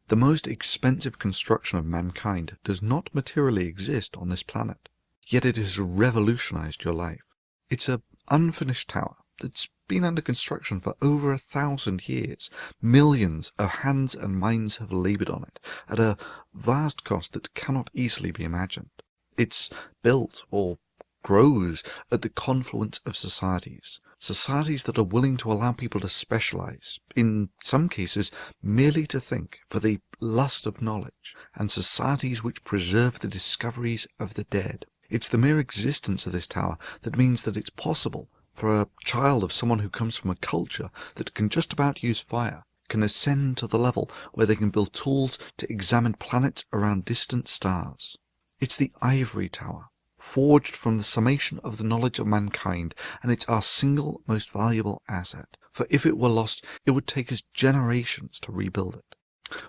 The most expensive construction of mankind does not materially exist on this planet, yet it has revolutionized your life. It's an unfinished tower that's been under construction for over 1,000 years. Millions of hands and minds have laboured on it, at a vast cost that cannot easily be imagined. It's built, or grows, at the confluence of societies that are willing to allow people to specialize, in some cases merely to think, for the lust of knowledge, and societies which preserve the discoveries of the dead. It's the mere existence of this tower that means that it's possible for a child of someone who comes from a culture that can just about use fire, can ascend to the level where they can build tools to examine planets around distant stars. It's the ivory tower, forged from the summation of the knowledge of mankind, and it's our single most valuable asset, for if it were lost, it would take us generations to rebuild it.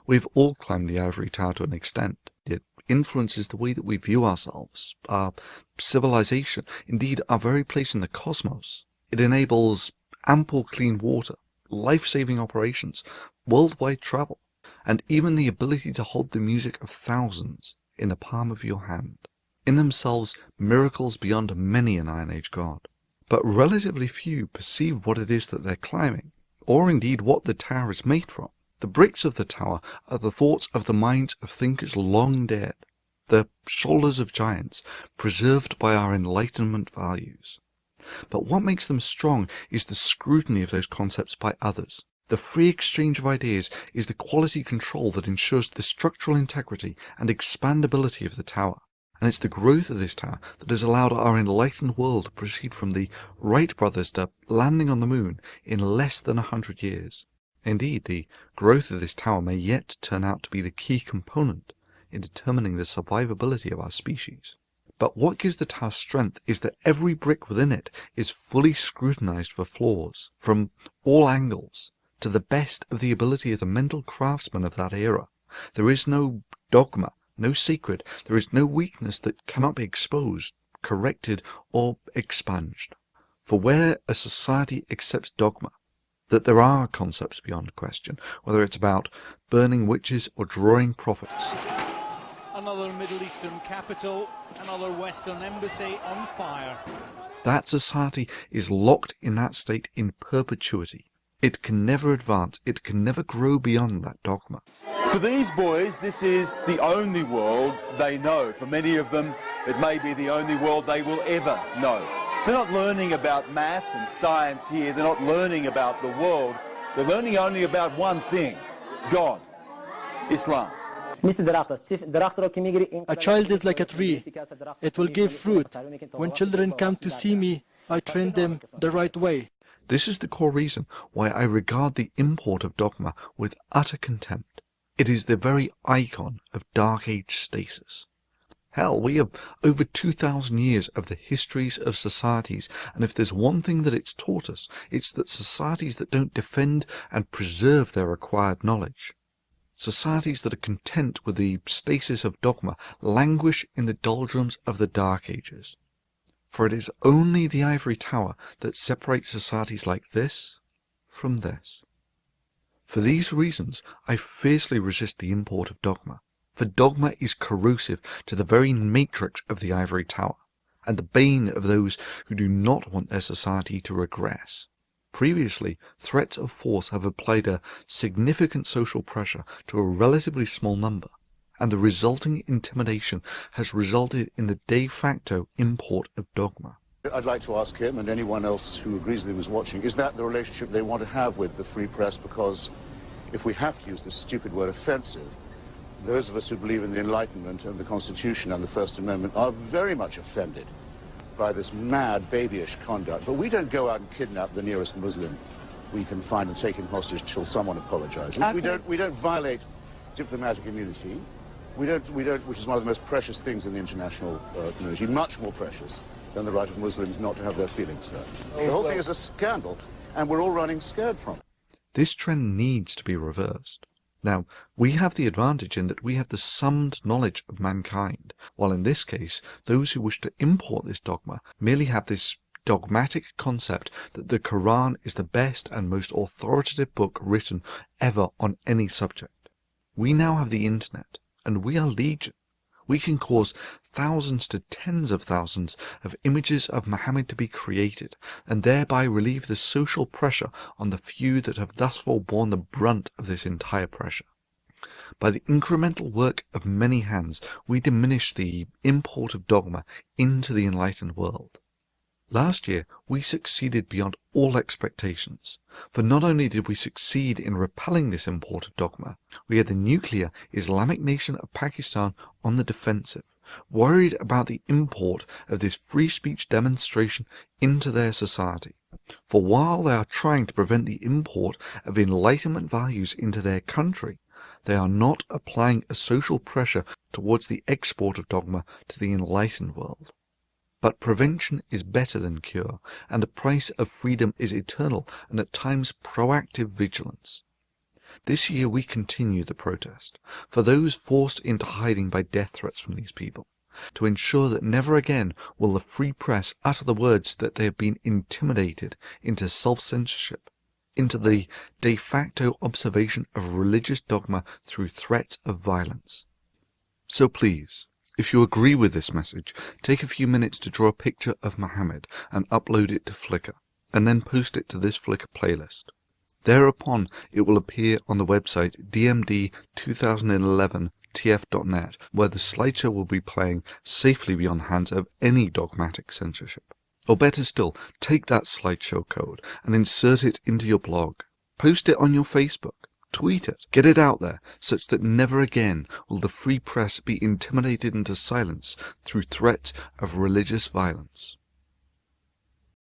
We've all climbed the ivory tower to an extent. It influences the way that we view ourselves, our civilization, indeed our very place in the cosmos. It enables ample clean water, life-saving operations, worldwide travel, and even the ability to hold the music of thousands in the palm of your hand. In themselves, miracles beyond many an Iron Age god. But relatively few perceive what it is that they're climbing, or indeed what the tower is made from. The bricks of the tower are the thoughts of the minds of thinkers long dead, the shoulders of giants, preserved by our Enlightenment values. But what makes them strong is the scrutiny of those concepts by others. The free exchange of ideas is the quality control that ensures the structural integrity and expandability of the tower. And it's the growth of this tower that has allowed our enlightened world to proceed from the Wright brothers to landing on the moon in less than 100 years. Indeed, the growth of this tower may yet turn out to be the key component in determining the survivability of our species. But what gives the tower strength is that every brick within it is fully scrutinized for flaws, from all angles, to the best of the ability of the mental craftsmen of that era. There is no dogma, no secret, there is no weakness that cannot be exposed, corrected, or expunged. For where a society accepts dogma, that there are concepts beyond question, whether it's about burning witches or drawing prophets. Another Middle Eastern capital, another Western embassy on fire. That society is locked in that state in perpetuity. It can never advance, it can never grow beyond that dogma. For these boys, this is the only world they know. For many of them, it may be the only world they will ever know. They're not learning about math and science here. They're not learning about the world. They're learning only about one thing: God, Islam. A child is like a tree. It will give fruit. When children come to see me, I train them the right way. This is the core reason why I regard the import of dogma with utter contempt. It is the very icon of Dark Age stasis. Hell, we have over 2,000 years of the histories of societies, and if there's one thing that it's taught us, it's that societies that don't defend and preserve their acquired knowledge, societies that are content with the stasis of dogma, languish in the doldrums of the Dark Ages. For it is only the ivory tower that separates societies like this from this. For these reasons, I fiercely resist the import of dogma, for dogma is corrosive to the very matrix of the ivory tower, and the bane of those who do not want their society to regress. Previously, threats of force have applied a significant social pressure to a relatively small number, and the resulting intimidation has resulted in the de facto import of dogma. I'd like to ask him and anyone else who agrees with him is watching, is that the relationship they want to have with the free press? Because if we have to use this stupid word offensive, those of us who believe in the Enlightenment and the Constitution and the First Amendment are very much offended by this mad, babyish conduct. But we don't go out and kidnap the nearest Muslim we can find and take him hostage till someone apologizes. Okay. We don't violate diplomatic immunity. We don't, which is one of the most precious things in the international community, much more precious than the right of Muslims not to have their feelings hurt. The whole thing is a scandal, and we're all running scared from it. This trend needs to be reversed. Now, we have the advantage in that we have the summed knowledge of mankind, while in this case, those who wish to import this dogma merely have this dogmatic concept that the Quran is the best and most authoritative book written ever on any subject. We now have the internet, and we are legion. We can cause thousands to tens of thousands of images of Mohammed to be created, and thereby relieve the social pressure on the few that have thus far borne the brunt of this entire pressure. By the incremental work of many hands, we diminish the import of dogma into the enlightened world. Last year, we succeeded beyond all expectations, for not only did we succeed in repelling this import of dogma, we had the nuclear Islamic nation of Pakistan on the defensive, worried about the import of this free speech demonstration into their society. For while they are trying to prevent the import of Enlightenment values into their country, they are not applying a social pressure towards the export of dogma to the enlightened world. But prevention is better than cure, and the price of freedom is eternal and at times proactive vigilance. This year we continue the protest, for those forced into hiding by death threats from these people, to ensure that never again will the free press utter the words that they have been intimidated into self-censorship, into the de facto observation of religious dogma through threats of violence. So please, if you agree with this message, take a few minutes to draw a picture of Mohammed and upload it to Flickr, and then post it to this Flickr playlist. Thereupon, it will appear on the website dmd2011tf.net, where the slideshow will be playing safely beyond the hands of any dogmatic censorship. Or better still, take that slideshow code and insert it into your blog. Post it on your Facebook. Tweet it. Get it out there, such that never again will the free press be intimidated into silence through threats of religious violence.